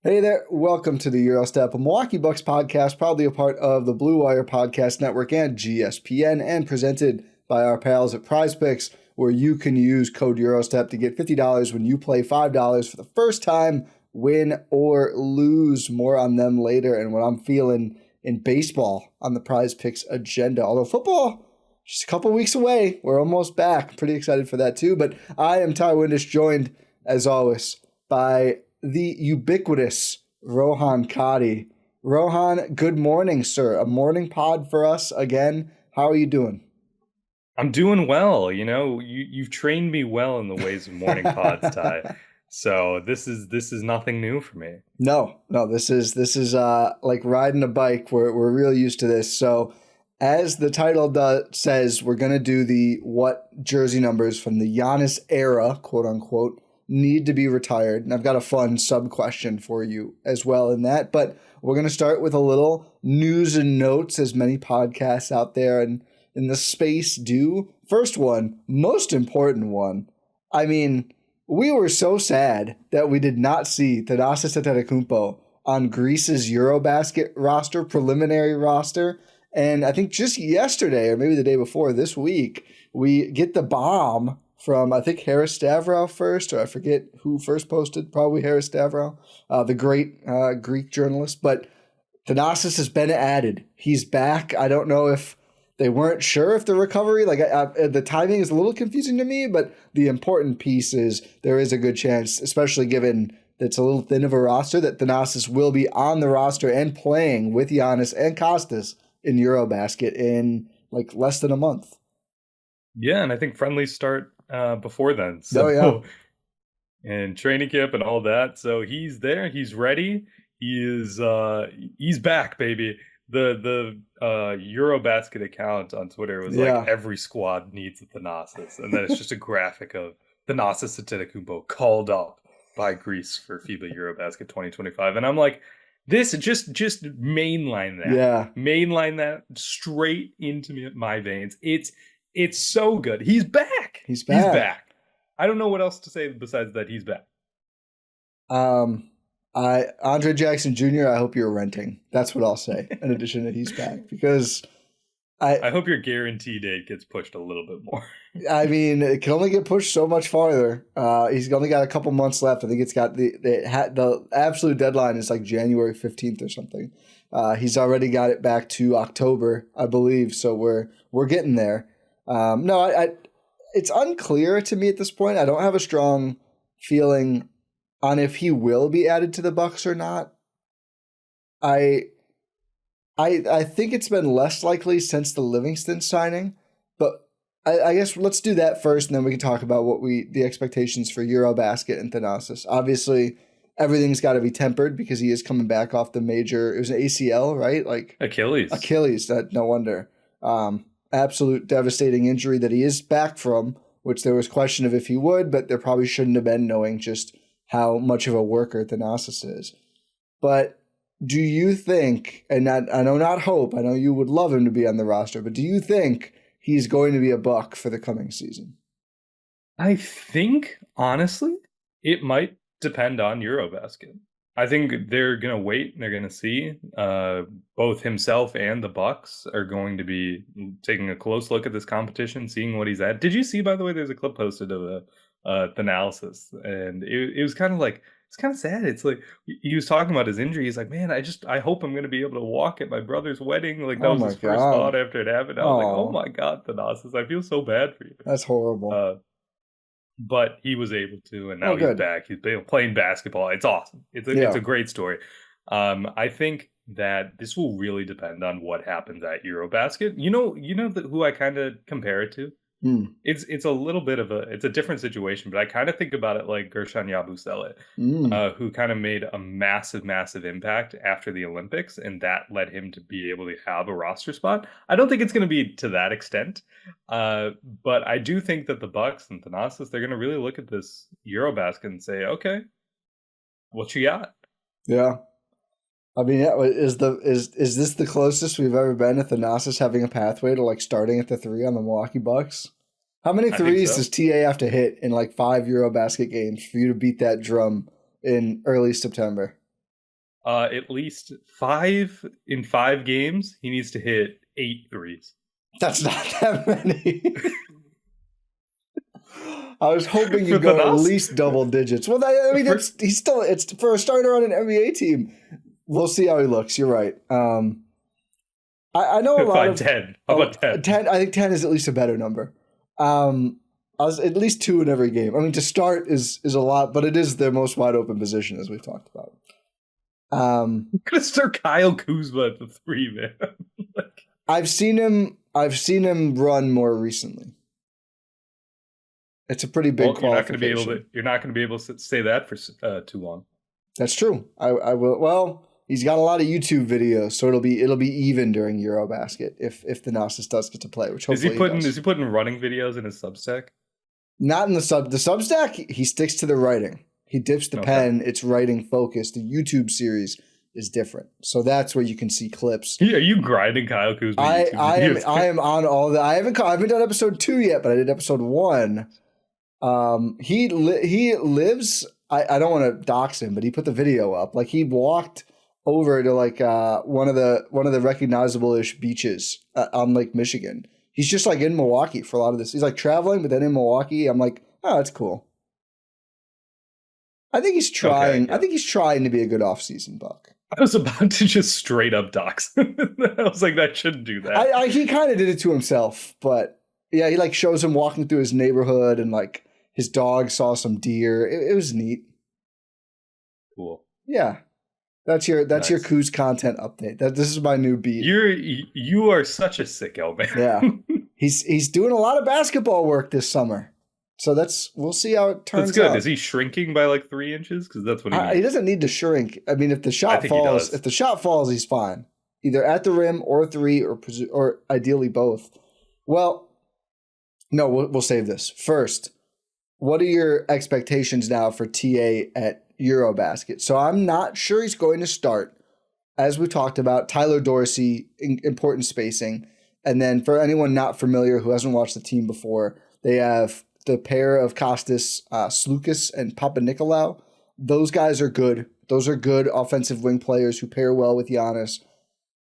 Hey there, welcome to the Gyro Step, a Milwaukee Bucks podcast, proudly a part of the Blue Wire Podcast Network and GSPN, and presented by our pals at Prize Picks, where you can use code EuroStep to get $50 when you play $5 for the first time, win or lose. More on them later, and what I'm feeling in baseball on the Prize Picks agenda. Although football, just a couple weeks away, we're almost back. Pretty excited for that too, but I am Ty Windish, joined, as always, by the ubiquitous Rohan Kadi. Rohan, good morning, sir. A morning pod for us again. How are you doing? I'm doing well. You've trained me well in the ways of morning pods, Ty. So this is nothing new for me. No, this is like riding a bike. We're real used to this. So as the title says, we're gonna do the what jersey numbers from the Giannis era, quote unquote, need to be retired. And I've got a fun sub question for you as well in that. But we're going to start with a little news and notes, as many podcasts out there and in the space do. First one, most important one. I mean, we were so sad that we did not see Thanasis Antetokounmpo on Greece's EuroBasket roster, preliminary roster. And I think just yesterday, or maybe the day before this week, we get the bomb from, I think, Harris Stavrow first, or I forget who first posted, probably Harris Stavrow, the great Greek journalist. But Thanasis has been added. He's back. I don't know if they weren't sure if the recovery, the timing is a little confusing to me, but the important piece is there is a good chance, especially given that it's a little thin of a roster, that Thanasis will be on the roster and playing with Giannis and Kostas in EuroBasket in like less than a month. Yeah, and I think friendlies start before then. So, and training camp and all that. So he's there. He's ready. He's back, baby. The EuroBasket account on Twitter was like every squad needs a Thanasis, and then it's just a graphic of Thanasis Antetokounmpo called up by Greece for FIBA EuroBasket 2025, and I'm like, this just mainline that, mainline that straight into my veins. It's so good. He's back. He's back. I don't know what else to say besides that he's back. Andre Jackson Jr., I hope you're renting. That's what I'll say, in addition to he's back. Because I hope your guarantee date gets pushed a little bit more. I mean, it can only get pushed so much farther. He's only got a couple months left. I think it's got the absolute deadline is like January 15th or something. He's already got it back to October, I believe. So we're getting there. It's unclear to me at this point. I don't have a strong feeling on if he will be added to the Bucks or not. I think it's been less likely since the Livingston signing, but I guess let's do that first, and then we can talk about the expectations for EuroBasket and Thanasis. Obviously, everything's got to be tempered because he is coming back off the major. It was an ACL, right? Like Achilles. That no wonder. Absolute devastating injury that he is back from, which there was question of if he would, but there probably shouldn't have been, knowing just how much of a worker Thanasis is. But do you think, and I know not hope, I know you would love him to be on the roster, but do you think he's going to be a Buck for the coming season? I think, honestly, it might depend on EuroBasket. I think they're going to wait and they're going to see. Both himself and the Bucks are going to be taking a close look at this competition, seeing what he's at. Did you see, by the way, there's a clip posted of the analysis, and it was kind of like, it's kind of sad. It's like he was talking about his injury. He's like, man, I hope I'm going to be able to walk at my brother's wedding. Like that was his first thought after it happened. I was like, oh my God, Thanasis, I feel so bad for you. That's horrible. But he was able to, and now he's back. He's playing basketball. It's awesome. It's a great story. I think that this will really depend on what happens at EuroBasket. You know who I kind of compare it to? It's a little bit of it's a different situation, but I kind of think about it like Gershon Yabusele, who kind of made a massive impact after the Olympics, and that led him to be able to have a roster spot. I don't think it's going to be to that extent, but I do think that the Bucks and Thanasis, they're going to really look at this EuroBasket and say, okay, what you got? Yeah. I mean, is this the closest we've ever been to Thanasis having a pathway to like starting at the 3 on the Milwaukee Bucks? How many threes does TA have to hit in like 5 EuroBasket games for you to beat that drum in early September? At least 5 games, he needs to hit 8 threes. That's not that many. I was hoping you'd go at least double digits. Well, I mean, it's for a starter on an NBA team. We'll see how he looks. You're right. I know a lot of 10. How about 10? 10. I think 10 is at least a better number. I was at least 2 in every game. I mean, to start is a lot, but it is their most wide open position, as we've talked about. I'm gonna start Kyle Kuzma at the 3, man. I've seen him run more recently. It's a pretty big qualification. You're not going to be able to say that for too long. That's true. I will. Well, he's got a lot of YouTube videos, so it'll be even during EuroBasket if Thanasis does get to play. Which hopefully is he putting running videos in his Substack? Not in the Substack. He sticks to the writing. He dips the pen. It's writing focused. The YouTube series is different, so that's where you can see clips. Yeah, are you grinding Kyle Kuzma? I am on all that. I haven't done episode 2 yet, but I did episode 1. He lives. I don't want to dox him, but he put the video up. Like he walked over to like one of the recognizable-ish beaches on Lake Michigan. He's just like in Milwaukee for a lot of this. He's like traveling, but then in Milwaukee. I'm like, oh, that's cool. I think he's trying. Okay, yeah. I think he's trying to be a good off-season Buck. I was about to just straight up dox. I was like, that shouldn't do that. He kind of did it to himself, but yeah, he like shows him walking through his neighborhood and like his dog saw some deer. It was neat. Cool. Yeah, that's your Kuz content update. This is my new beat. You are such a sicko, man. Yeah, he's doing a lot of basketball work this summer. So we'll see how it turns out. That's good. Is he shrinking by like 3 inches? Because that's what he needs. He doesn't need to shrink. I mean, if the shot falls, he's fine. Either at the rim or 3 or ideally both. Well, no, we'll save this. First, what are your expectations now for TA at EuroBasket? So I'm not sure he's going to start. As we talked about, Tyler Dorsey, important spacing. And then for anyone not familiar who hasn't watched the team before, they have the pair of Kostas Sloukas and Papanikolaou. Those guys are good. Those are good offensive wing players who pair well with Giannis.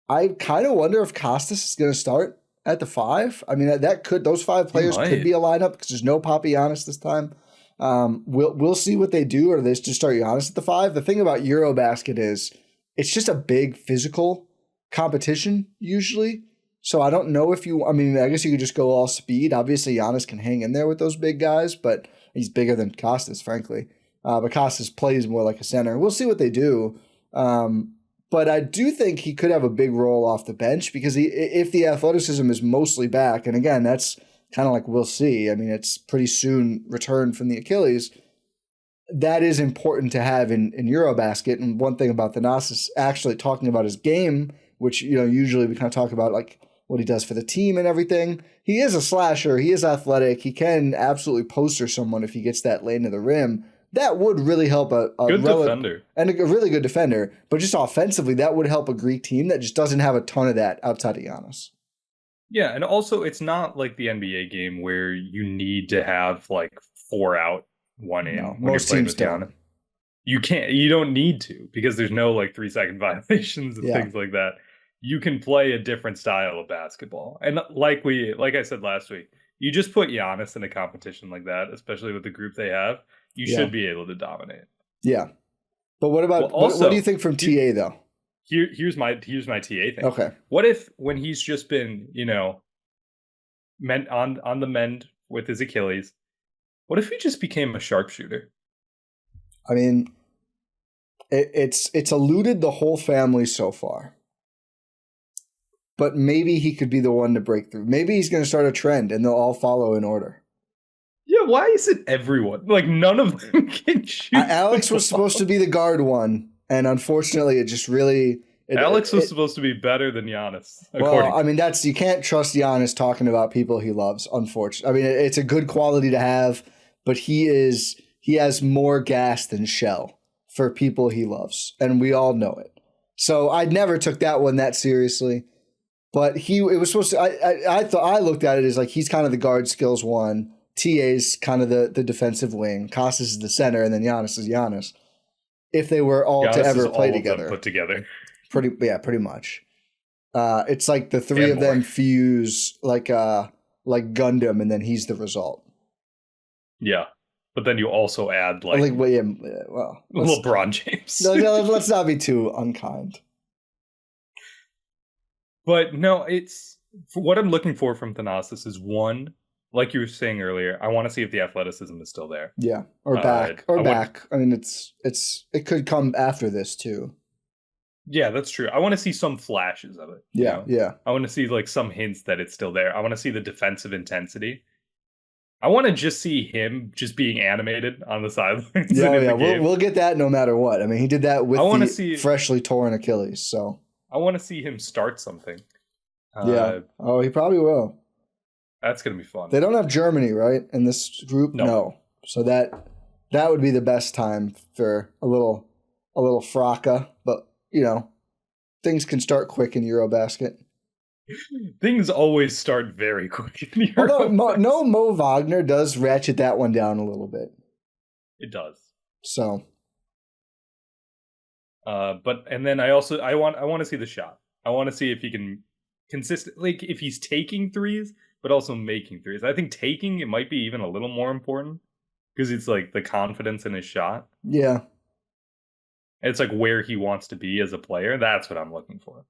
I kind of wonder if Kostas is going to start at the 5. I mean, those 5 players could be a lineup because there's no Giannis this time. We'll see what they do, or they just start Giannis at the 5. The thing about EuroBasket is it's just a big physical competition usually. So I don't know I guess you could just go all speed. Obviously, Giannis can hang in there with those big guys, but he's bigger than Kostas, frankly. But Kostas plays more like a center. We'll see what they do. But I do think he could have a big role off the bench because if the athleticism is mostly back, and again, that's kind of like we'll see. I mean, it's pretty soon returned from the Achilles. That is important to have in EuroBasket. And one thing about Thanasis actually talking about his game, which usually we kind of talk about like what he does for the team and everything. He is a slasher. He is athletic. He can absolutely poster someone if he gets that lane to the rim. That would really help a good defender. And a really good defender. But just offensively, that would help a Greek team that just doesn't have a ton of that outside of Giannis. Yeah, and also it's not like the NBA game where you need to have like 4 out, 1 in. No, most teams don't. You don't need to because there's no like 3-second violations and things like that. You can play a different style of basketball. And like I said last week, you just put Giannis in a competition like that, especially with the group they have, you should be able to dominate. Yeah. But what about what do you think from TA though? Here's my TA thing. Okay. What if when he's just been, on the mend with his Achilles, what if he just became a sharpshooter? I mean, it's eluded the whole family so far. But maybe he could be the one to break through. Maybe he's going to start a trend and they'll all follow in order. Yeah, why is it everyone? Like, none of them can shoot. Alex was supposed to be the guard one, and unfortunately, it just really... Alex was supposed to be better than Giannis. Well, I mean, you can't trust Giannis talking about people he loves, unfortunately. I mean, it's a good quality to have, but he has more gas than shell for people he loves, and we all know it. So I never took that one that seriously. But it was supposed to. I looked at it as like he's kind of the guard skills one. TA's kind of the defensive wing. Kostas is the center, and then Giannis is Giannis. if they were all to ever play all together. Put together. Pretty much. It's like the three of them fuse like Gundam, and then he's the result. Yeah. But then you also add LeBron James. No, let's not be too unkind. But no, it's what I'm looking for from Thanasis is one, like you were saying earlier, I want to see if the athleticism is still there. Yeah, or back. I mean, it could come after this too. Yeah, that's true. I want to see some flashes of it. Yeah. I want to see like some hints that it's still there. I want to see the defensive intensity. I want to just see him just being animated on the sidelines. Yeah. We'll get that no matter what. I mean, he did that with the freshly torn Achilles. So I want to see him start something. Yeah. Oh, he probably will. That's gonna be fun. They don't have Germany, right, in this group? No. So that would be the best time for a little fracas. But things can start quick in EuroBasket. Things always start very quick in EuroBasket. Although Mo Wagner does ratchet that one down a little bit. It does. So. And then I want to see the shot. I want to see if he can consistently, if he's taking threes, but also making threes. I think taking it might be even a little more important because it's like the confidence in his shot. Yeah. It's like where he wants to be as a player. That's what I'm looking for.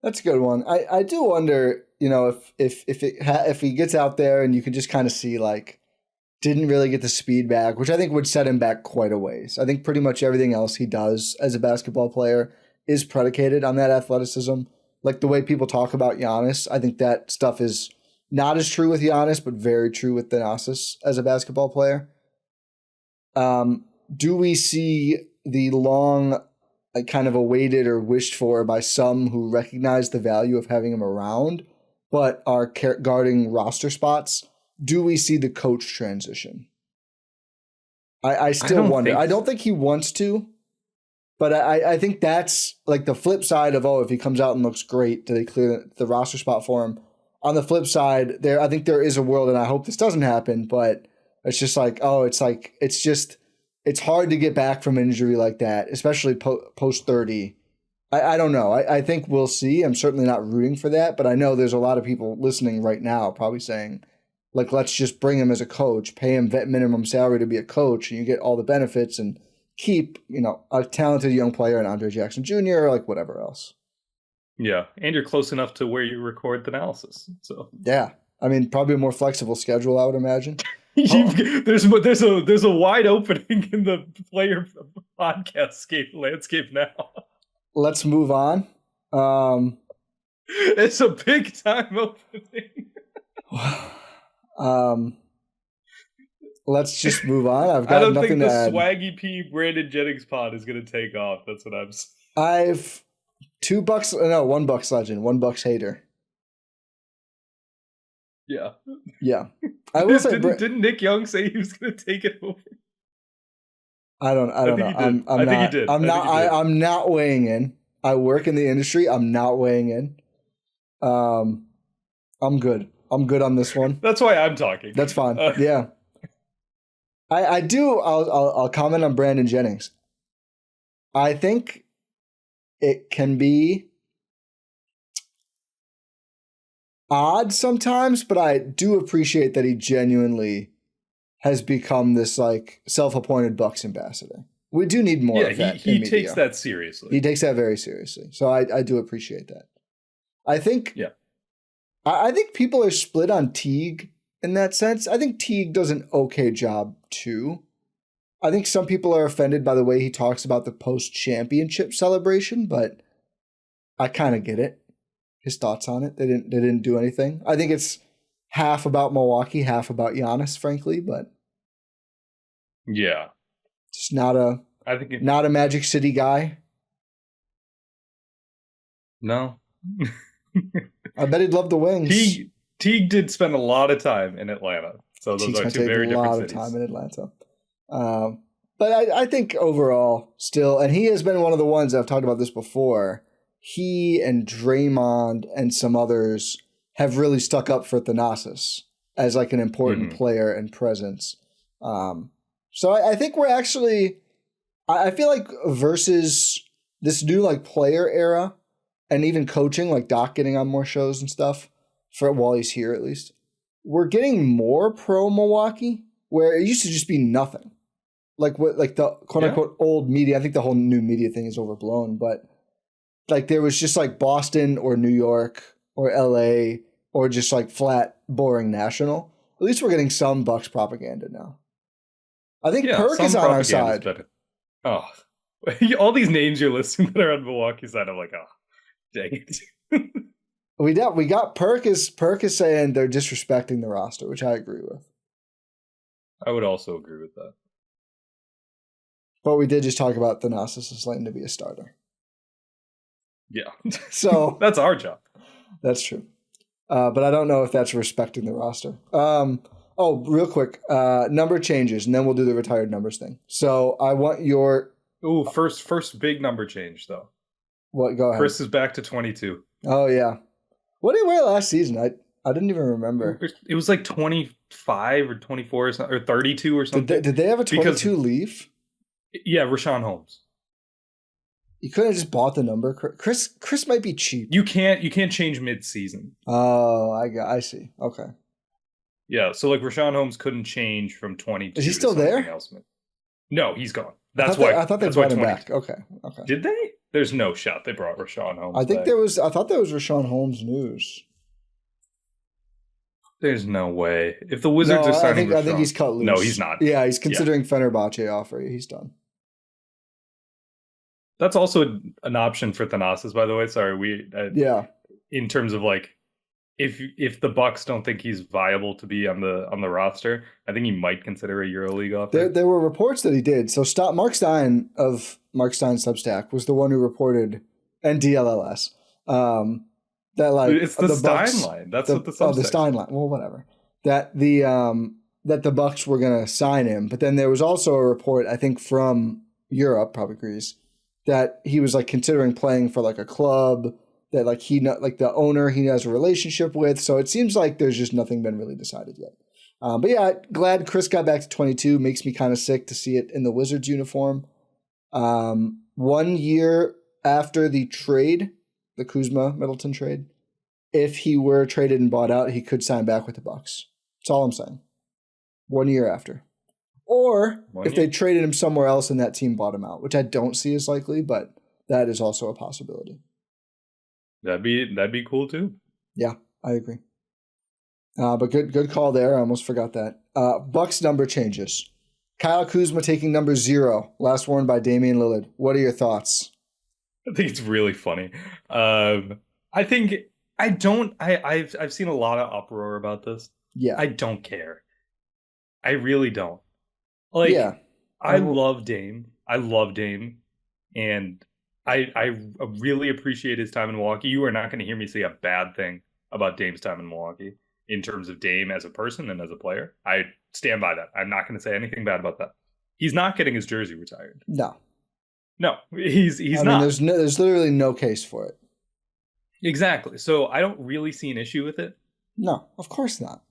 That's a good one. I do wonder, if he gets out there and you can just kind of see like didn't really get the speed back, which I think would set him back quite a ways. I think pretty much everything else he does as a basketball player is predicated on that athleticism. Like the way people talk about Giannis, I think that stuff is not as true with Giannis, but very true with Thanasis as a basketball player. Do we see the long, kind of awaited or wished for by some who recognize the value of having him around, but are guarding roster spots? Do we see the coach transition? I still wonder. I don't think he wants to, but I think that's like the flip side of, if he comes out and looks great, do they clear the roster spot for him? On the flip side, I think there is a world, and I hope this doesn't happen, but it's just like, it's hard to get back from an injury like that, especially post 30. I don't know. I think we'll see. I'm certainly not rooting for that, but I know there's a lot of people listening right now probably saying, like, let's just bring him as a coach, pay him vet minimum salary to be a coach, and you get all the benefits and keep, a talented young player in Andre Jackson Jr. or like whatever else. Yeah, and you're close enough to where you record the analysis. So yeah, I mean, probably a more flexible schedule, I would imagine. There's a wide opening in the player podcast landscape now. Let's move on. It's a big time opening. Let's just move on. I've got nothing to add. I don't think the Swaggy P Brandon Jennings pod is going to take off. That's what I'm saying. I've $1 Bucks legend, $1 Bucks hater. Yeah. Yeah. I will say, didn't Nick Young say he was going to take it over? I don't know. I think he did. I'm not weighing in. I work in the industry. I'm not weighing in. I'm good. I'm good on this one. That's why I'm talking. That's fine. Yeah. I'll comment on Brandon Jennings. I think it can be odd sometimes, but I do appreciate that he genuinely has become this like self-appointed Bucks ambassador. We do need more of that. He takes that seriously. He takes that very seriously. So I do appreciate that. I think I think people are split on Teague in that sense. I think Teague does an okay job too. I think some people are offended by the way he talks about the post-championship celebration, but I kind of get it. His thoughts on it. They didn't do anything. I think it's half about Milwaukee, half about Giannis, frankly, but yeah. Just not a Magic City guy. No. I bet he'd love the Wings. Teague did spend a lot of time in Atlanta. So those are two very different cities. A lot of time in Atlanta. But I think overall still, and he has been one of the ones, I've talked about this before, he and Draymond and some others have really stuck up for Thanasis as like an important player and presence. So I think we're actually, I feel like versus this new like player era and even coaching, like Doc getting on more shows and stuff for while he's here at least, we're getting more pro Milwaukee where it used to just be nothing. Like what, like the quote unquote old media. I think the whole new media thing is overblown, but like there was just like Boston or New York or LA or just like flat boring national. At least we're getting some Bucks propaganda now. I think Perk is on our side. Oh, all these names you're listing that are on Milwaukee's side, I'm like, oh, dang it. We got Perk is saying they're disrespecting the roster, which I agree with. I would also agree with that. But we did just talk about Thanasis is slated to be a starter. Yeah. So that's our job. That's true. But I don't know if that's respecting the roster. Oh, real quick, number changes, and then we'll do the retired numbers thing. So I want your... Ooh, first big number change, though. What? Go ahead. Chris is back to 22. Oh, yeah. What did he wear last season? I didn't even remember. It was like 25 or 24 or something, or 32 or something. Did they have a 22 leaf? Yeah, Rashawn Holmes. You couldn't have just bought the number. Chris might be cheap. You can't change mid-season. Oh, I see. Okay. Yeah, so like Rashawn Holmes couldn't change from 22. Is he still there? Else. No, he's gone. I thought they brought him back. Okay. Did they? There's no shot they brought Rashawn Holmes. I thought there was Rashawn Holmes news. There's no way. If the Wizards are signing Rashawn, I think he's cut loose. No, he's not. Yeah, he's considering Fenerbahce offer. He's done. That's also an option for Thanasis, by the way. Sorry, in terms of like, if the Bucks don't think he's viable to be on the roster, I think he might consider a EuroLeague offer. There were reports that he did. So Mark Stein of Mark Stein Substack was the one who reported, and DLLS, that like it's the Stein line. That's what the Substack. Oh, the Stein line. Well, whatever. That the Bucks were going to sign him, but then there was also a report, I think from Europe, probably Greece, that he was like considering playing for like a club that like the owner he has a relationship with. So it seems like there's just nothing been really decided yet. But yeah, glad Chris got back to 22. Makes me kind of sick to see it in the Wizards uniform. 1 year after the trade, the Kuzma Middleton trade, if he were traded and bought out, he could sign back with the Bucks. That's all I'm saying. 1 year after. Or if they traded him somewhere else and that team bought him out, which I don't see as likely, but that is also a possibility. That'd be cool too. Yeah, I agree. But good call there. I almost forgot that. Bucks number changes. Kyle Kuzma taking number 0, last worn by Damian Lillard. What are your thoughts? I think it's really funny. I've seen a lot of uproar about this. Yeah. I don't care. I really don't. Like, yeah. I love Dame. And I really appreciate his time in Milwaukee. You are not going to hear me say a bad thing about Dame's time in Milwaukee in terms of Dame as a person and as a player. I stand by that. I'm not going to say anything bad about that. He's not getting his jersey retired. No, he's not. I mean, there's literally no case for it. Exactly. So I don't really see an issue with it. No, of course not.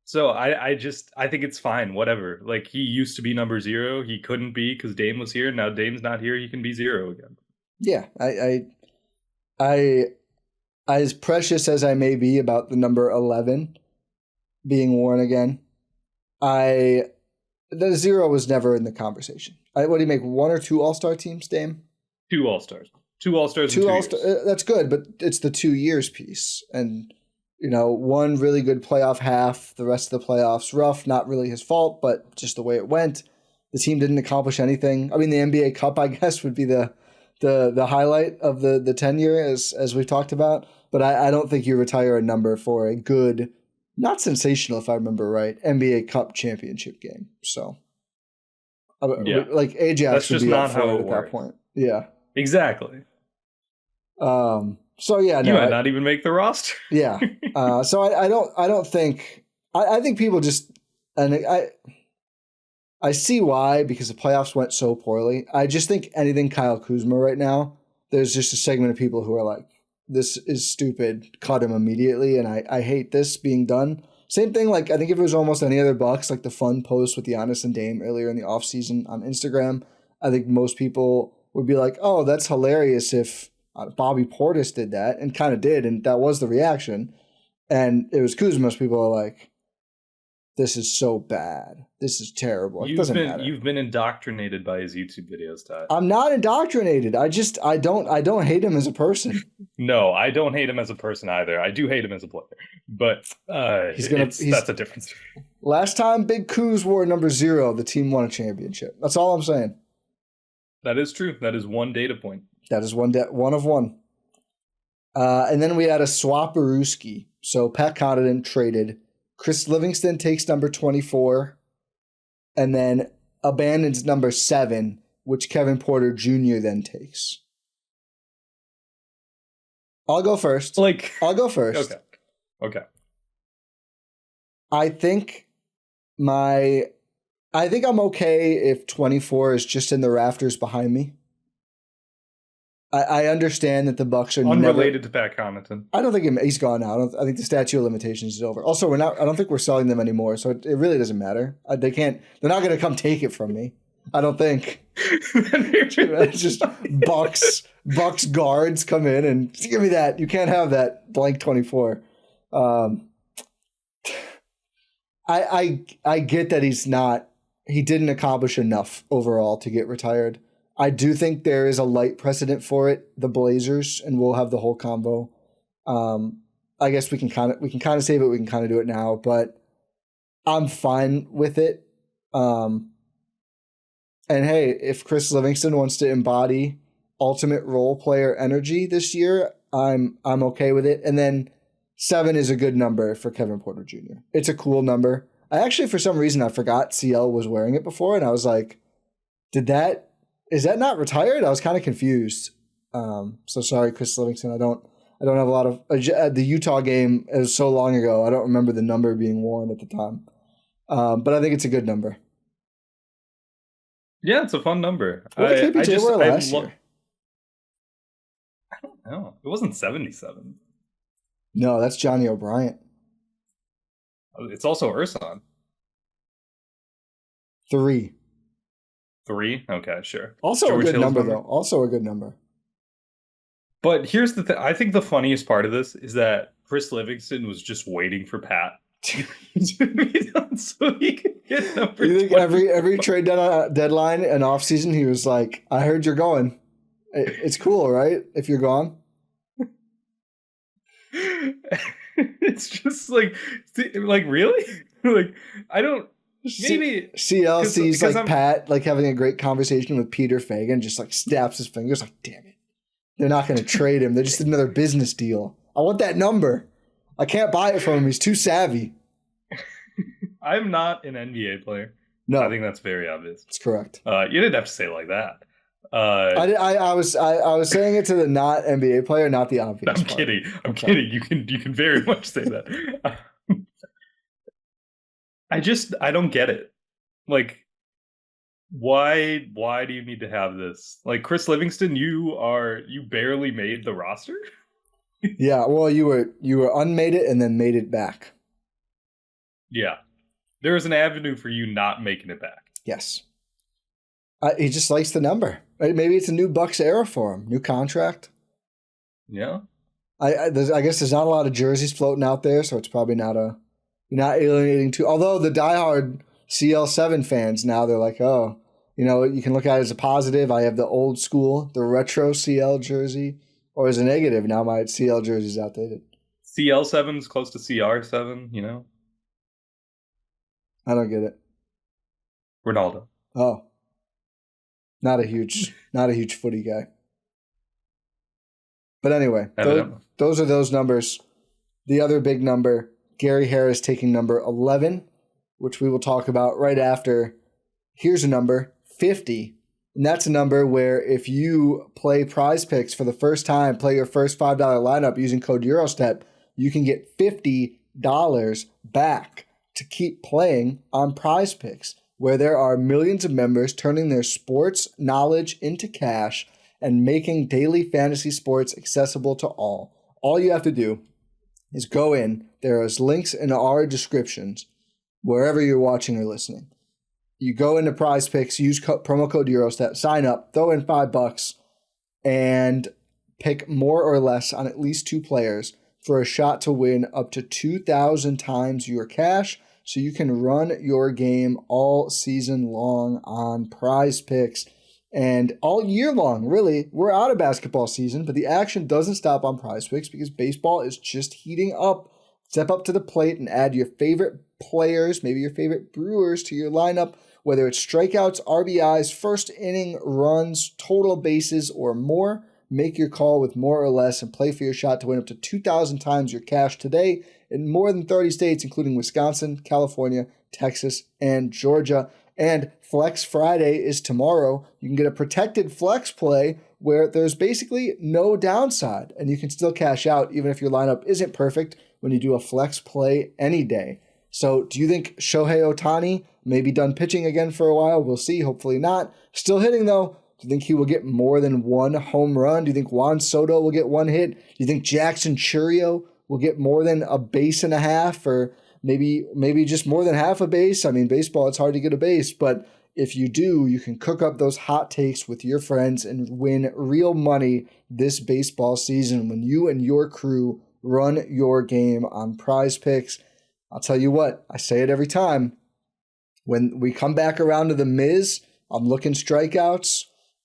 So I think it's fine. Whatever. Like, he used to be number 0. He couldn't be because Dame was here. Now Dame's not here. He can be 0 again. Yeah, I as precious as I may be about the number 11 being worn again, the 0 was never in the conversation. What do you make, 1 or 2 All-Star teams, Dame? 2 All-Stars. 2 All-Stars. 2 All-Stars. That's good, but it's the 2 years piece, and 1 really good playoff half. The rest of the playoffs rough. Not really his fault, but just the way it went. The team didn't accomplish anything. I mean, the NBA Cup, I guess, would be the highlight of the tenure as we've talked about. But I don't think you retire a number for a good, not sensational if I remember right, NBA Cup championship game. So, like Ajax would be up for it at that point. Yeah, exactly. So yeah, you might not even make the roster. Yeah. So I don't think. I think people just, and I see why, because the playoffs went so poorly. I just think anything Kyle Kuzma right now, there's just a segment of people who are like, this is stupid, cut him immediately, and I hate this being done. Same thing, like, I think if it was almost any other Bucks, like the fun post with Giannis and Dame earlier in the offseason on Instagram, I think most people would be like, oh, that's hilarious if Bobby Portis did that, and kind of did, and that was the reaction. And it was Kuzma's. People are like, this is so bad. This is terrible. It doesn't matter. You've been indoctrinated by his YouTube videos, Ty. I'm not indoctrinated. I don't hate him as a person. No, I don't hate him as a person either. I do hate him as a player, but that's a difference. Last time Big Kuz wore number 0, the team won a championship. That's all I'm saying. That is true. That is one data point. That is one of one. And then we had a swap-a-rooski. So Pat Connaughton traded. Chris Livingston takes number 24 and then abandons number 7, which Kevin Porter Jr. then takes. I'll go first. I'll go first. Okay. I think I'm okay if 24 is just in the rafters behind me. I understand that the Bucks are unrelated to Pat Connaughton. I don't think he's gone now. I think the statute of limitations is over. Also, I don't think we're selling them anymore, so it really doesn't matter. They're not going to come take it from me. I don't think. It's just Bucks guards come in and give me that. You can't have that blank 24. I get that he didn't accomplish enough overall to get retired. I do think there is a light precedent for it, the Blazers, and we'll have the whole combo. I guess we can kind of save it. We can kind of do it now, but I'm fine with it. And hey, if Chris Livingston wants to embody ultimate role player energy this year, I'm okay with it. And then 7 is a good number for Kevin Porter Jr. It's a cool number. I actually, for some reason, I forgot CL was wearing it before, and I was like, is that not retired? I was kind of confused. So sorry, Chris Livingston. I don't have a lot of the Utah game. It was so long ago. I don't remember the number being worn at the time. But I think it's a good number. Yeah, it's a fun number. What did KPJ wear last year? I don't know. It wasn't 77. No, that's Johnny O'Bryant. It's also Ersan. 3. 3? Okay, sure. Also George a good number, though. Also a good number. But here's the thing. I think the funniest part of this is that Chris Livingston was just waiting for Pat to be done so he could get number 20. You think every trade deadline and offseason, he was like, I heard you're going. It's cool, right? If you're gone. It's just like really? Like, I don't... Maybe CL sees Pat having a great conversation with Peter Fagan, just snaps his fingers like, damn it. They're not going to trade him. They just did another business deal. I want that number. I can't buy it from him. He's too savvy. I'm not an NBA player. No. I think that's very obvious. That's correct. You didn't have to say it like that. I was saying it to the not NBA player, not the obvious. I'm kidding. I'm kidding. You can very much say that. I don't get it. Like, why do you need to have this? Like, Chris Livingston, you barely made the roster? Yeah, well, you were unmade it and then made it back. Yeah. There is an avenue for you not making it back. Yes. He just likes the number. Maybe it's a new Bucks era for him. New contract. Yeah. I guess there's not a lot of jerseys floating out there, so it's probably not alienating too. Although the diehard CL7 fans now, they're like, oh, you can look at it as a positive. I have the old school, the retro CL jersey, or as a negative. Now my CL jersey's outdated. CL7's close to CR7, I don't get it. Ronaldo. Oh. Not a huge footy guy. But anyway, those are those numbers. The other big number, Gary Harris taking number 11, which we will talk about right after. Here's a number, 50. And that's a number where if you play Prize Picks for the first time, play your first $5 lineup using code EuroStep, you can get $50 back to keep playing on Prize Picks, where there are millions of members turning their sports knowledge into cash and making daily fantasy sports accessible to all. All you have to do is go in. There is links in our descriptions wherever you're watching or listening. You go into Prize Picks, use promo code EuroStep, sign up, throw in $5, and pick more or less on at least 2 players for a shot to win up to 2,000 times your cash, so you can run your game all season long on Prize Picks. And all year long, really, we're out of basketball season, but the action doesn't stop on Prize Picks because baseball is just heating up. Step up to the plate and add your favorite players, maybe your favorite Brewers, to your lineup, whether it's strikeouts, RBIs, first inning runs, total bases, or more. Make your call with more or less and play for your shot to win up to 2,000 times your cash today in more than 30 states, including Wisconsin, California, Texas, and Georgia. And Flex Friday is tomorrow. You can get a protected flex play where there's basically no downside, and you can still cash out even if your lineup isn't perfect when you do a flex play any day. So do you think Shohei Ohtani may be done pitching again for a while? We'll see. Hopefully not. Still hitting, though. Do you think he will get more than 1 home run? Do you think Juan Soto will get 1 hit? Do you think Jackson Churio will get more than a base and a half, or maybe just more than half a base? I mean, baseball, it's hard to get a base, but if you do, you can cook up those hot takes with your friends and win real money this baseball season when you and your crew run your game on Prize Picks. I'll tell you what, I say it every time. When we come back around to the Miz, I'm looking strikeouts,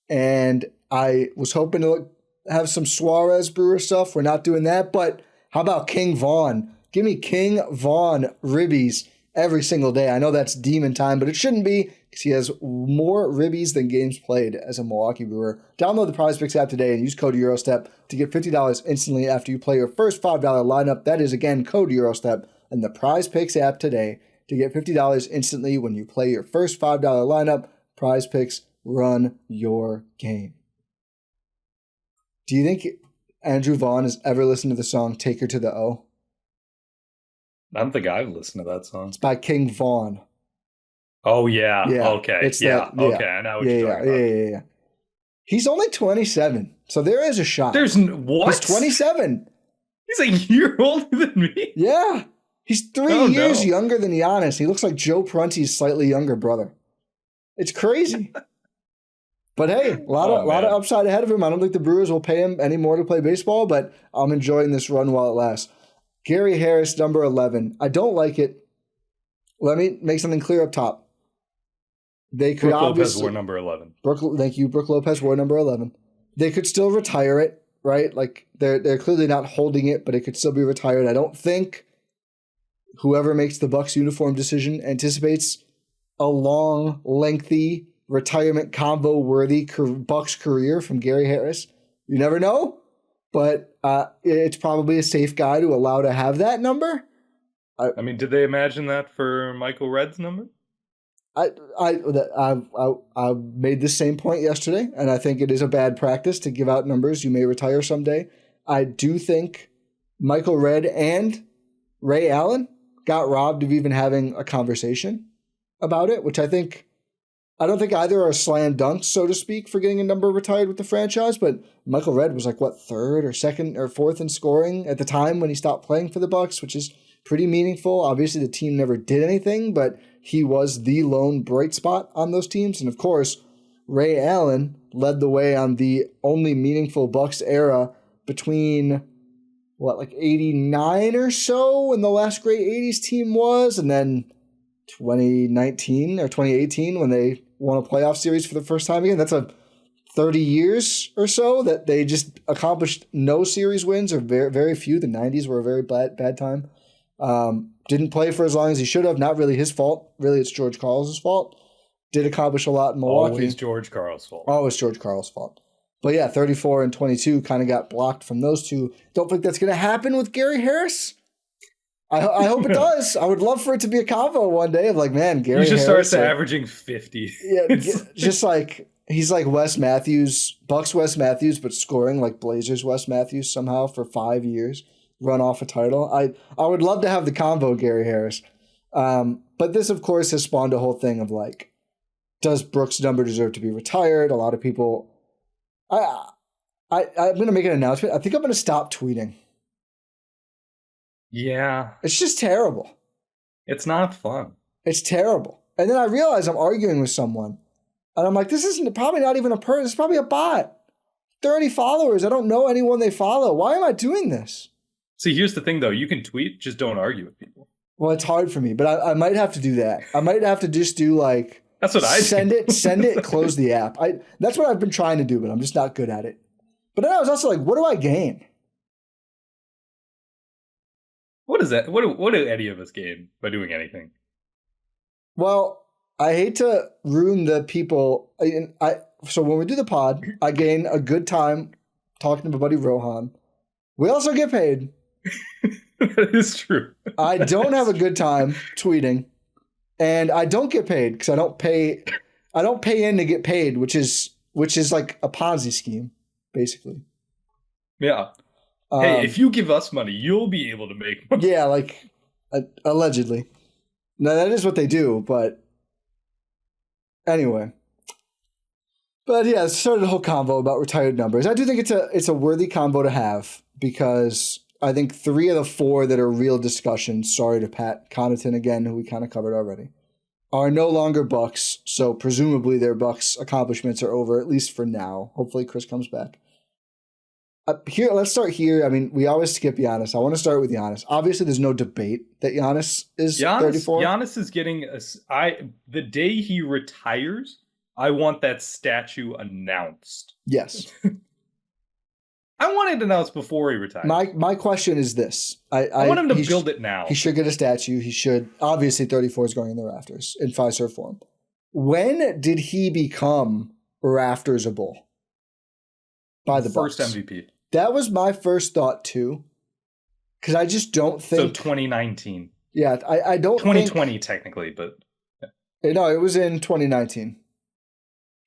and I was hoping to have some Suarez Brewer stuff. We're not doing that, but how about King Vaughn? Give me King Vaughn ribbies every single day. I know that's demon time, but it shouldn't be because he has more ribbies than games played as a Milwaukee Brewer. Download the Prize Picks app today and use code EuroStep to get $50 instantly after you play your first $5 lineup. That is, again, code EuroStep in the Prize Picks app today to get $50 instantly when you play your first $5 lineup. Prize Picks, run your game. Do you think Andrew Vaughn has ever listened to the song Take Her to the O? I don't think I've listened to that song. It's by King Vaughn. Oh, yeah. Okay. It's yeah. That, okay. I know what you're talking about. Yeah. He's only 27, so there is a shot. What? He's 27. He's a year older than me. Yeah. He's 3 years younger than Giannis. He looks like Joe Prunty's slightly younger brother. It's crazy. But hey, a lot of upside ahead of him. I don't think the Brewers will pay him any more to play baseball, but I'm enjoying this run while it lasts. Gary Harris, number 11. I don't like it. Let me make something clear up top. They could Brook obviously Lopez wore number 11. Thank you. Brook Lopez wore number 11. They could still retire it, right? Like they're clearly not holding it, but it could still be retired. I don't think whoever makes the Bucks uniform decision anticipates a long, lengthy retirement combo-worthy Bucks career from Gary Harris. You never know, but it's probably a safe guy to allow to have that number. I mean, did they imagine that for Michael Redd's number? I made the same point yesterday, and I think it is a bad practice to give out numbers you may retire someday. I do think Michael Redd and Ray Allen got robbed of even having a conversation about it, which I don't think either are slam dunks, so to speak, for getting a number retired with the franchise, but Michael Redd was like, third or second or fourth in scoring at the time when he stopped playing for the Bucks, which is pretty meaningful. Obviously, the team never did anything, but he was the lone bright spot on those teams. And of course, Ray Allen led the way on the only meaningful Bucks era between 89 or so when the last great 80s team was, and then 2019 or 2018 when they won a playoff series for the first time again. That's 30 years or so that they just accomplished no series wins, or very, very few. The 90s were a very bad time. Didn't play for as long as he should have. Not really his fault. Really, it's George Karl's fault. Did accomplish a lot in Milwaukee. Always George Karl's fault. Always George Karl's fault. But yeah, 34 and 22 kind of got blocked from those two. Don't think that's going to happen with Gary Harris. I hope it does. I would love for it to be a combo one day of Gary Harris. He just starts averaging 50. Yeah, just like he's like Wes Matthews, Bucks Wes Matthews, but scoring like Blazers Wes Matthews somehow for 5 years. Run off a title. I would love to have the combo Gary Harris. But this, of course, has spawned a whole thing of does Brooks' number deserve to be retired? A lot of people. I'm going to make an announcement. I think I'm going to stop tweeting. Yeah. It's just terrible. It's not fun. It's terrible. And then I realize I'm arguing with someone. And I'm like, this isn't probably not even a person. It's probably a bot. 30 followers. I don't know anyone they follow. Why am I doing this? See, here's the thing, though. You can tweet, just don't argue with people. Well, it's hard for me, but I might have to do that. I might have to just do like... That's what I send it, close the app. That's what I've been trying to do, but I'm just not good at it. But then I was also like, what do I gain? What is that? What do any of us gain by doing anything? Well, I hate to ruin the people. So when we do the pod, I gain a good time talking to my buddy Rohan. We also get paid. That is true. I don't have a good time tweeting. And I don't get paid because I don't pay in to get paid, which is like a Ponzi scheme, basically. Yeah. Hey, if you give us money, you'll be able to make money. Yeah, like allegedly. No, that is what they do, but anyway. But yeah, it started a whole convo about retired numbers. I do think it's a worthy convo to have because I think 3 of the 4 that are real discussions, sorry to Pat Connaughton again, who we kind of covered already, are no longer Bucks. So presumably their Bucks accomplishments are over, at least for now. Hopefully Chris comes back. Here, let's start here. I mean, we always skip Giannis. I want to start with Giannis. Obviously, there's no debate that Giannis is 34. Giannis is getting the day he retires, I want that statue announced. Yes. I want it announced before he retires. My question is this. I want him to build it now. He should get a statue. He should. Obviously, 34 is going in the rafters in Fiserv form. When did he become raftersable by the Bucks? First MVP. That was my first thought, too. Because I just don't think... So 2019. Yeah, I don't 2020, technically, but... Yeah. No, it was in 2019.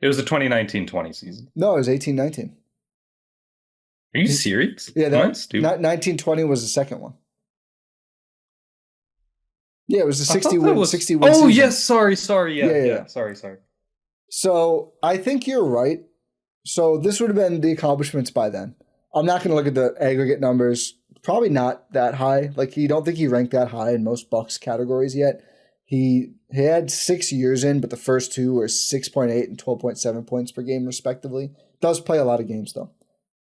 It was the 2019-20 season. No, it was 18-19. Are you serious? Yeah, that 1920 was the second one. Yeah, it was the 61 season. Oh, yes, sorry. Yeah. Sorry. So I think you're right. So this would have been the accomplishments by then. I'm not going to look at the aggregate numbers. Probably not that high. Like, you don't think he ranked that high in most Bucks categories yet. He had 6 years in, but the first 2 were 6.8 and 12.7 points per game, respectively. Does play a lot of games, though.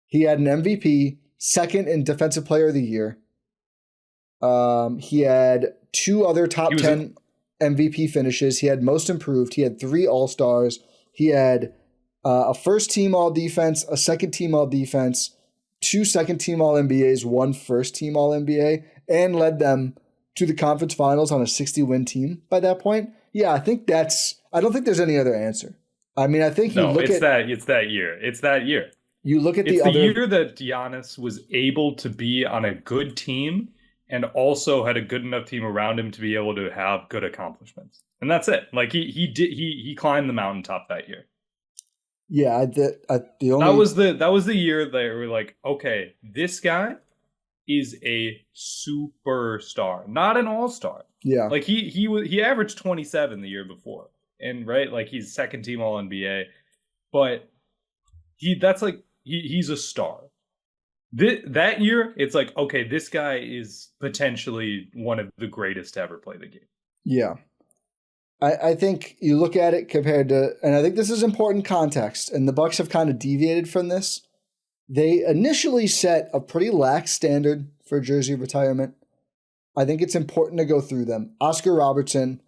He had an MVP, second in Defensive Player of the Year. He had 2 other top 10 MVP finishes. He had Most Improved. He had 3 All-Stars. He had a first-team All-Defense, a second-team All-Defense, 2 second-team All-NBAs, 1 first-team All-NBA, and led them to the conference finals on a 60-win team by that point. Yeah, I think I don't think there's any other answer. I mean, I think it's that year. You look at the year that Giannis was able to be on a good team and also had a good enough team around him to be able to have good accomplishments. And that's it. Like he climbed the mountaintop that year. Yeah, that was the year they were like, okay, this guy is a superstar, not an all-star. Yeah, like he averaged 27 the year before, and right, like he's second team All NBA, but he's a star. That year, it's like, okay, this guy is potentially one of the greatest to ever play the game. Yeah. I think you look at it compared to, and I think this is important context, and the Bucks have kind of deviated from this. They initially set a pretty lax standard for jersey retirement. I think it's important to go through them. Oscar Robertson,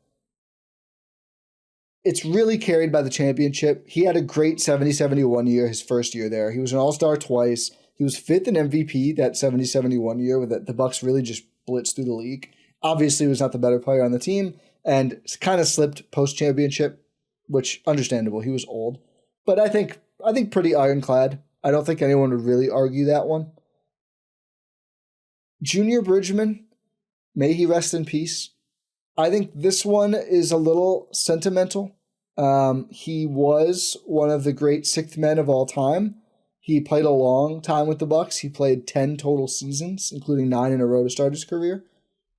it's really carried by the championship. He had a great 70-71 year, his first year there. He was an all-star twice. He was 5th in MVP that 70-71 year, where the Bucks really just blitzed through the league. Obviously, he was not the better player on the team, and kind of slipped post-championship, which understandable. He was old, but I think pretty ironclad. I don't think anyone would really argue that one. Junior Bridgman, may he rest in peace. I think this one is a little sentimental. He was one of the great 6th men of all time. He played a long time with the Bucks. He played 10 total seasons, including 9 in a row to start his career.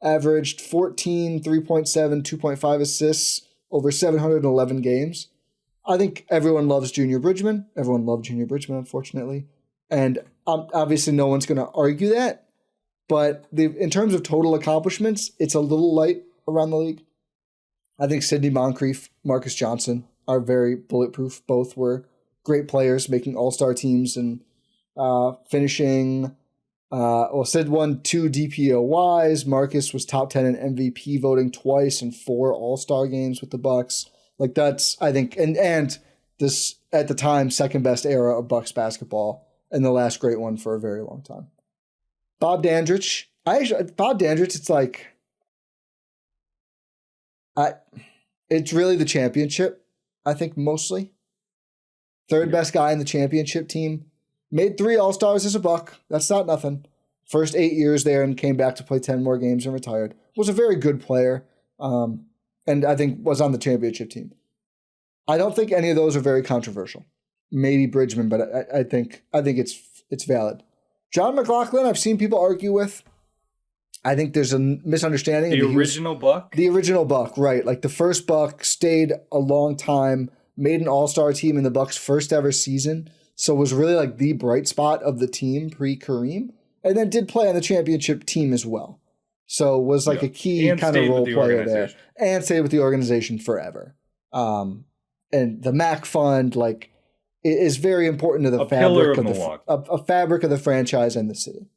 Averaged 14, 3.7, 2.5 assists over 711 games. I think everyone loves Junior Bridgman. Everyone loved Junior Bridgman, unfortunately. And obviously no one's going to argue that. But in terms of total accomplishments, it's a little light around the league. I think Sidney Moncrief, Marcus Johnson are very bulletproof. Both were great players, making all-star teams and finishing. Sid won 2 DPOYs. Marcus was top 10 in MVP voting twice and 4 all-star games with the Bucks. Like that's, I think, and this at the time second best era of Bucks basketball and the last great one for a very long time. Bob Dandridge, it's like, it's really the championship. I think mostly third best guy in the championship team. Made 3 All-Stars as a Buck. That's not nothing. First 8 years there and came back to play 10 more games and retired. Was a very good player. And I think was on the championship team. I don't think any of those are very controversial. Maybe Bridgman, but I think it's valid. John McLaughlin, I've seen people argue with. I think there's a misunderstanding. The original Buck? The original Buck, right. Like the first Buck stayed a long time, made an all-star team in the Bucks' first ever season, so was really like the bright spot of the team pre-Kareem, and then did play on the championship team as well. So was like a key kind of role player there. And stayed with the organization forever. And the Mac Fund, like, is very important to the fabric of fabric of the franchise and the city.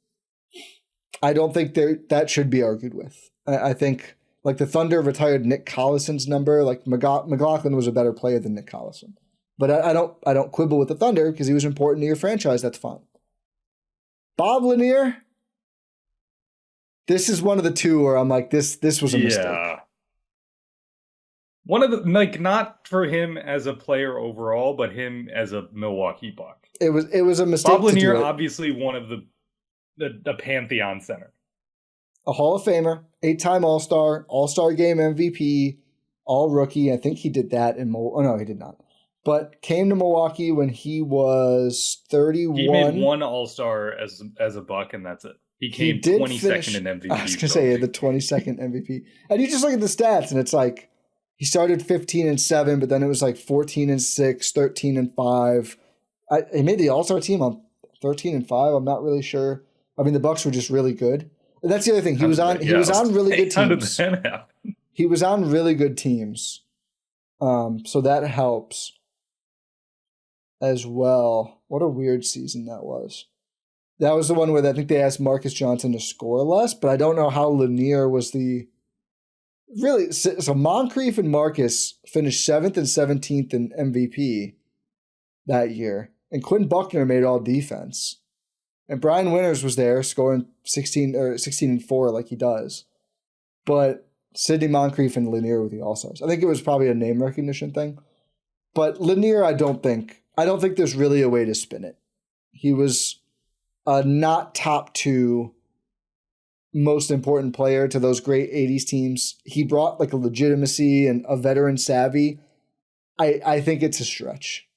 I don't think that should be argued with. I think like the Thunder retired Nick Collison's number. Like McLaughlin was a better player than Nick Collison, but I don't quibble with the Thunder because he was important to your franchise. That's fine. Bob Lanier. This is one of the two where I'm like this was a mistake. One of the, like, not for him as a player overall, but him as a Milwaukee Buck. It was a mistake. Bob Lanier, obviously one of the Pantheon center. A Hall of Famer, 8-time All-Star, All-Star Game MVP, All-Rookie. I think he did that in Milwaukee. Oh, no, he did not. But came to Milwaukee when he was 31. He made 1 All-Star as a Buck, and that's it. He came 22nd in MVP. I was going to say, the 22nd MVP. And you just look at the stats, and it's like, he started 15-7, but then it was like 14-6, 13-5. He made the All-Star team on 13-5. I'm not really sure. I mean, the Bucks were just really good. And that's the other thing. He was on really good teams. How did that happen? He was on really good teams. So that helps as well. What a weird season that was. That was the one where I think they asked Marcus Johnson to score less, but I don't know how Lanier was the... Really, so Moncrief and Marcus finished 7th and 17th in MVP that year. And Quinn Buckner made all defense. And Brian Winters was there scoring 16-4 like he does. But Sidney Moncrief and Lanier were the All-Stars. I think it was probably a name recognition thing. But Lanier, I don't think there's really a way to spin it. He was a not top 2 most important player to those great 80s teams. He brought like a legitimacy and a veteran savvy. I think it's a stretch.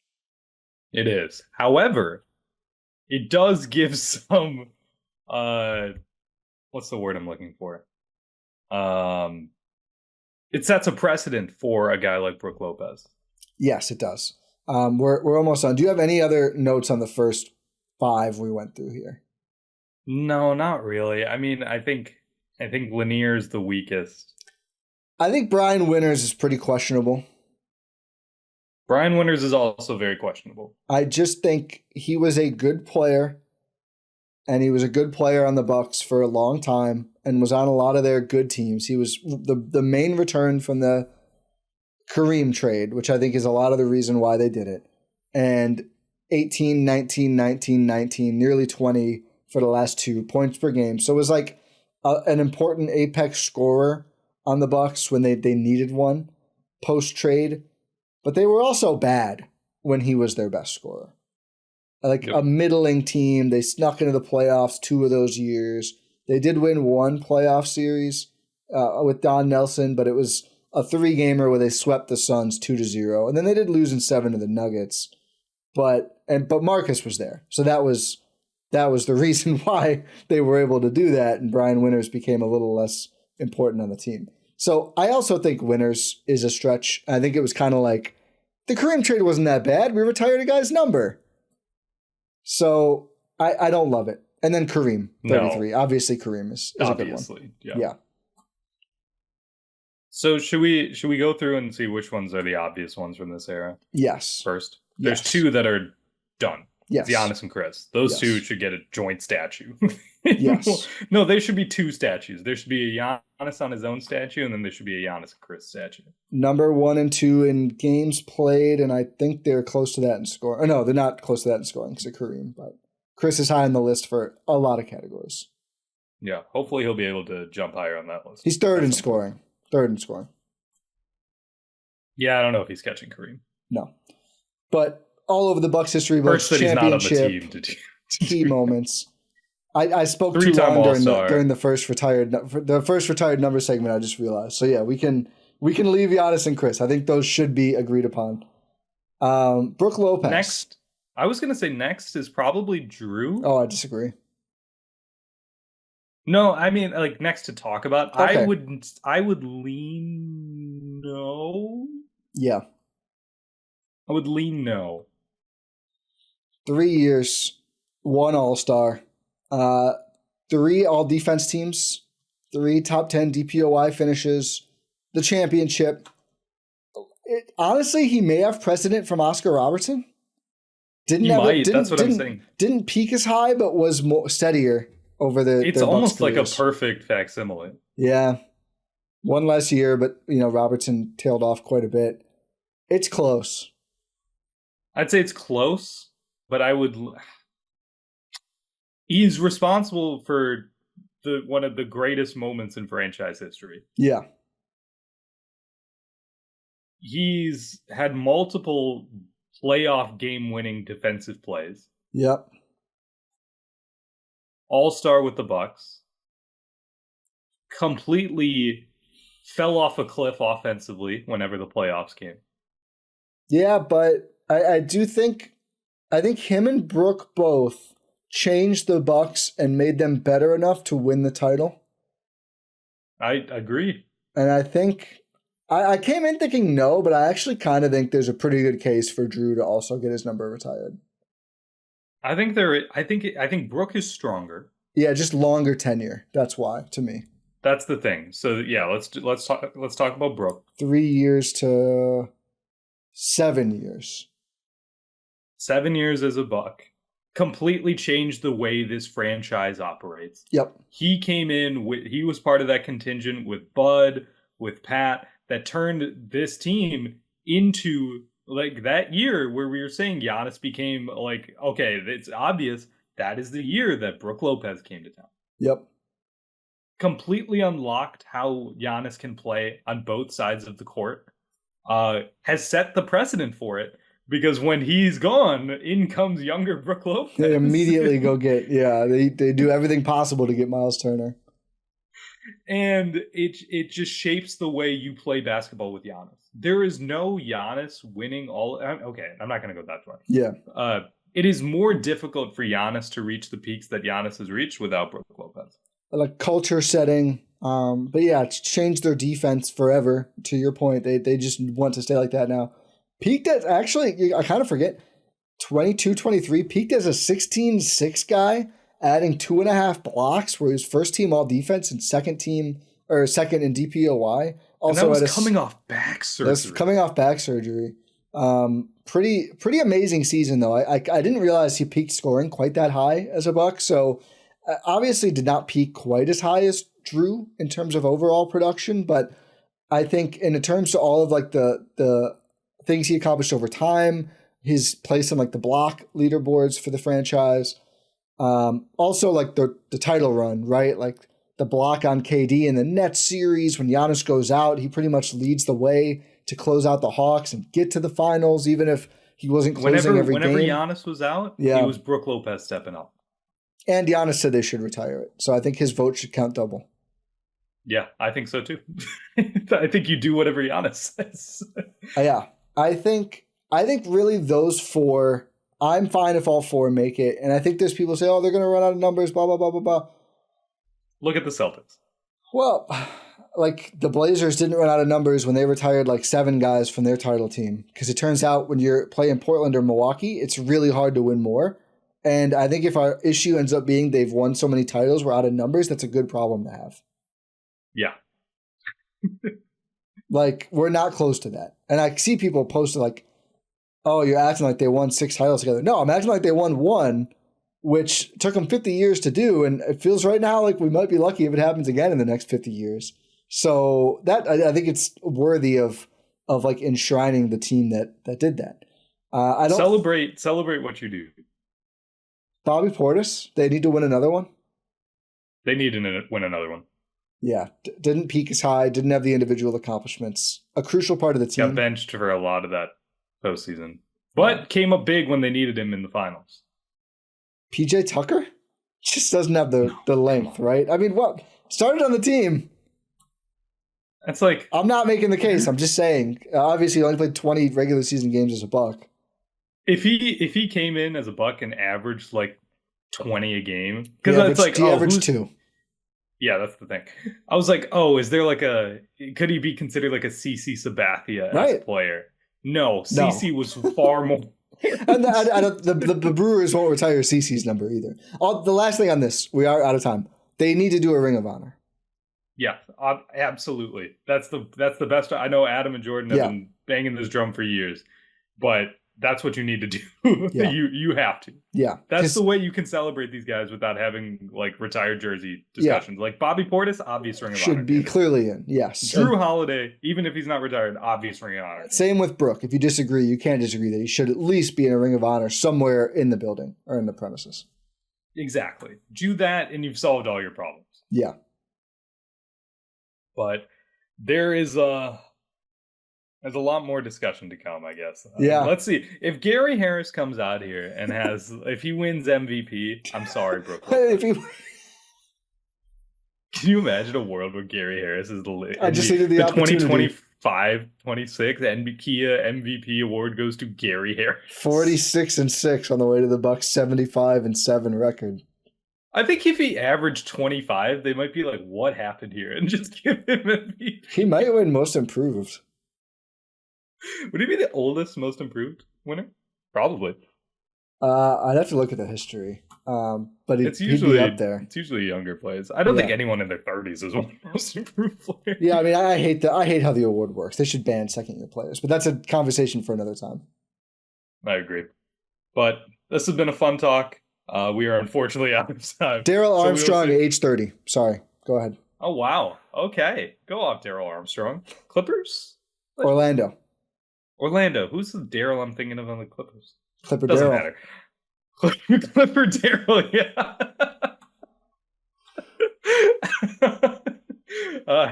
It is. However, it does give some what's the word I'm looking for? It sets a precedent for a guy like Brook Lopez. Yes, it does. We're almost done. Do you have any other notes on the first 5 we went through here? No, not really. I mean, I think Lanier's the weakest. I think Brian Winters is pretty questionable. Brian Winters is also very questionable. I just think he was a good player, and he was a good player on the Bucks for a long time and was on a lot of their good teams. He was the main return from the Kareem trade, which I think is a lot of the reason why they did it. And 18, 19, 19, 19, nearly 20 for the last 2 points per game. So it was like an important apex scorer on the Bucks when they needed one post-trade. But they were also bad when he was their best scorer. Like a middling team. They snuck into the playoffs 2 of those years. They did win 1 playoff series with Don Nelson, but it was a 3-gamer where they swept the Suns 2-0. And then they did lose in 7 to the Nuggets. But Marcus was there. So that was the reason why they were able to do that, and Brian Winters became a little less important on the team. So I also think Winters is a stretch. I think it was kind of like, the Kareem trade wasn't that bad. We retired a guy's number. So I don't love it. And then Kareem, 33. No. Obviously Kareem is a good one. Yeah. So should we go through and see which ones are the obvious ones from this era? Yes. First, there's two that are done. Yes. Giannis and Chris. Those two should get a joint statue. Yes. No, there should be two statues. There should be a Giannis on his own statue, and then there should be a Giannis and Chris statue. Number 1 and 2 in games played, and I think they're close to that in scoring. Oh, no, they're not close to that in scoring because of Kareem, but Chris is high on the list for a lot of categories. Yeah, hopefully he'll be able to jump higher on that list. He's third in scoring. Third in scoring. Yeah, I don't know if he's catching Kareem. No. But all over the Bucks history books, that he's not on the team to key moments. I spoke too long during the first retired number segment. I just realized. So yeah, we can leave Giannis and Chris. I think those should be agreed upon. Brook Lopez. Next, I was gonna say next is probably Drew. Oh, I disagree. No, I mean like next to talk about. Okay. I would lean no. Yeah. I would lean no. 3 years, 1 All-Star, 3 All-Defense teams, 3 top 10 DPOY finishes, the championship. Honestly, he may have precedent from Oscar Robertson. That's what I'm saying. Didn't peak as high, but was more steadier over the. It's almost like a perfect facsimile. Yeah, 1 less year, but Robertson tailed off quite a bit. It's close. I'd say it's close, but he's responsible for one of the greatest moments in franchise history. Yeah. He's had multiple playoff game-winning defensive plays. Yep. All-star with the Bucks. Completely fell off a cliff offensively whenever the playoffs came. Yeah, but I think him and Brook both changed the Bucks and made them better enough to win the title. I agree. And I think I came in thinking no, but I actually kind of think there's a pretty good case for Drew to also get his number retired. I think Brook is stronger. Yeah, just longer tenure. That's why, to me. That's the thing. So yeah, let's talk about Brook. 3 years to 7 years. 7 years as a Buck. Completely changed the way this franchise operates. Yep. He came in he was part of that contingent with Bud, with Pat, that turned this team into like that year where we were saying Giannis became like, okay, it's obvious that is the year that Brook Lopez came to town. Yep. Completely unlocked how Giannis can play on both sides of the court. Has set the precedent for it. Because when he's gone, in comes younger Brook Lopez. They immediately go they do everything possible to get Miles Turner. And it just shapes the way you play basketball with Giannis. There is no Giannis winning all. Okay, I'm not going to go that far. Yeah. It is more difficult for Giannis to reach the peaks that Giannis has reached without Brook Lopez. Like culture setting. But yeah, it's changed their defense forever. To your point, they just want to stay like that now. Peaked at, actually, I kind of forget, 22-23, peaked as a 16-6 guy, adding 2.5 blocks, where he was first team all defense and second in DPOY. Also, and that was coming off back surgery. That's coming off back surgery. Pretty amazing season, though. I didn't realize he peaked scoring quite that high as a Buck, so obviously did not peak quite as high as Drew in terms of overall production, but I think in terms of all of like the things he accomplished over time, his place on like the block leaderboards for the franchise. Also like the title run, right? Like the block on KD in the Nets series when Giannis goes out, he pretty much leads the way to close out the Hawks and get to the finals, even if he wasn't closing every game. Whenever Giannis was out, It was Brook Lopez stepping up. And Giannis said they should retire it. So I think his vote should count double. Yeah, I think so too. I think you do whatever Giannis says. Yeah. I think really those 4, I'm fine if all 4 make it. And I think there's people say, oh, they're going to run out of numbers, blah, blah, blah, blah, blah. Look at the Celtics. Well, like the Blazers didn't run out of numbers when they retired like 7 guys from their title team. Because it turns out when you're playing Portland or Milwaukee, it's really hard to win more. And I think if our issue ends up being they've won so many titles, we're out of numbers, that's a good problem to have. Yeah. Like, we're not close to that. And I see people posting like, oh, you're acting like they won 6 titles together. No, I'm acting like they won one, which took them 50 years to do. And it feels right now like we might be lucky if it happens again in the next 50 years. So that I think it's worthy of like enshrining the team that did that. I don't celebrate what you do. Bobby Portis, they need to win another one. They need to win another one. Yeah, didn't peak as high, didn't have the individual accomplishments. A crucial part of the team. Got benched for a lot of that postseason, but came up big when they needed him in the finals. PJ Tucker just doesn't have the length, right? I mean, what started on the team? It's like, I'm not making the case. I'm just saying. Obviously, he only played 20 regular season games as a Buck. If he came in as a Buck and averaged like 20 a game, because it's like he averaged 2. Yeah, that's the thing. I was like, oh, is there like could he be considered like a CC Sabathia player? No, CC was far more. And the Brewers won't retire CC's number either. The last thing on this, we are out of time. They need to do a Ring of Honor. Yeah, absolutely. That's the best. I know Adam and Jordan have been banging this drum for years, but that's what you need to do. Yeah. You have to. Yeah. That's the way you can celebrate these guys without having like retired jersey discussions. Like Bobby Portis, obvious Ring of Honor. Should be clearly in, yes. Drew Holiday, even if he's not retired, obvious Ring of Honor. Same with Brook. If you disagree, you can't disagree that he should at least be in a Ring of Honor somewhere in the building or in the premises. Exactly. Do that and you've solved all your problems. Yeah. But there's a lot more discussion to come, I guess. Yeah. Let's see. If Gary Harris comes out here and if he wins MVP, I'm sorry, Brook Lopez. Can you imagine a world where Gary Harris is the 2025-26 Kia MVP award goes to Gary Harris? 46-6 on the way to the Bucks 75-7 record. I think if he averaged 25, they might be like, what happened here? And just give him MVP. He might win Most Improved. Would he be the oldest Most Improved winner? Probably. I'd have to look at the history. But he'd be up there. It's usually younger players. I don't think anyone in their 30s is one Most Improved player. Yeah, I mean, I hate how the award works. They should ban second-year players, but that's a conversation for another time. I agree. But this has been a fun talk. We are unfortunately out of time. Daryl Armstrong, age 30. Sorry. Go ahead. Oh, wow. Okay. Go off, Daryl Armstrong. Clippers? Orlando. Who's the Daryl I'm thinking of on the Clippers? Clipper Daryl. Doesn't matter. Clipper Daryl, yeah.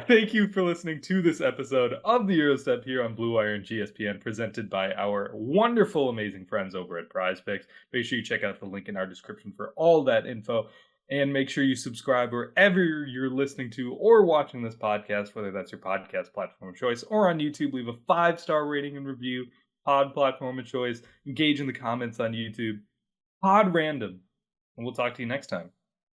Thank you for listening to this episode of the Gyro Step here on Blue Wire and GSPN, presented by our wonderful, amazing friends over at Prize Picks. Make sure you check out the link in our description for all that info, and make sure you subscribe wherever you're listening to or watching this podcast, whether that's your podcast platform of choice or on YouTube. Leave a 5-star rating and review, pod platform of choice. Engage in the comments on YouTube. Pod random, and we'll talk to you next time.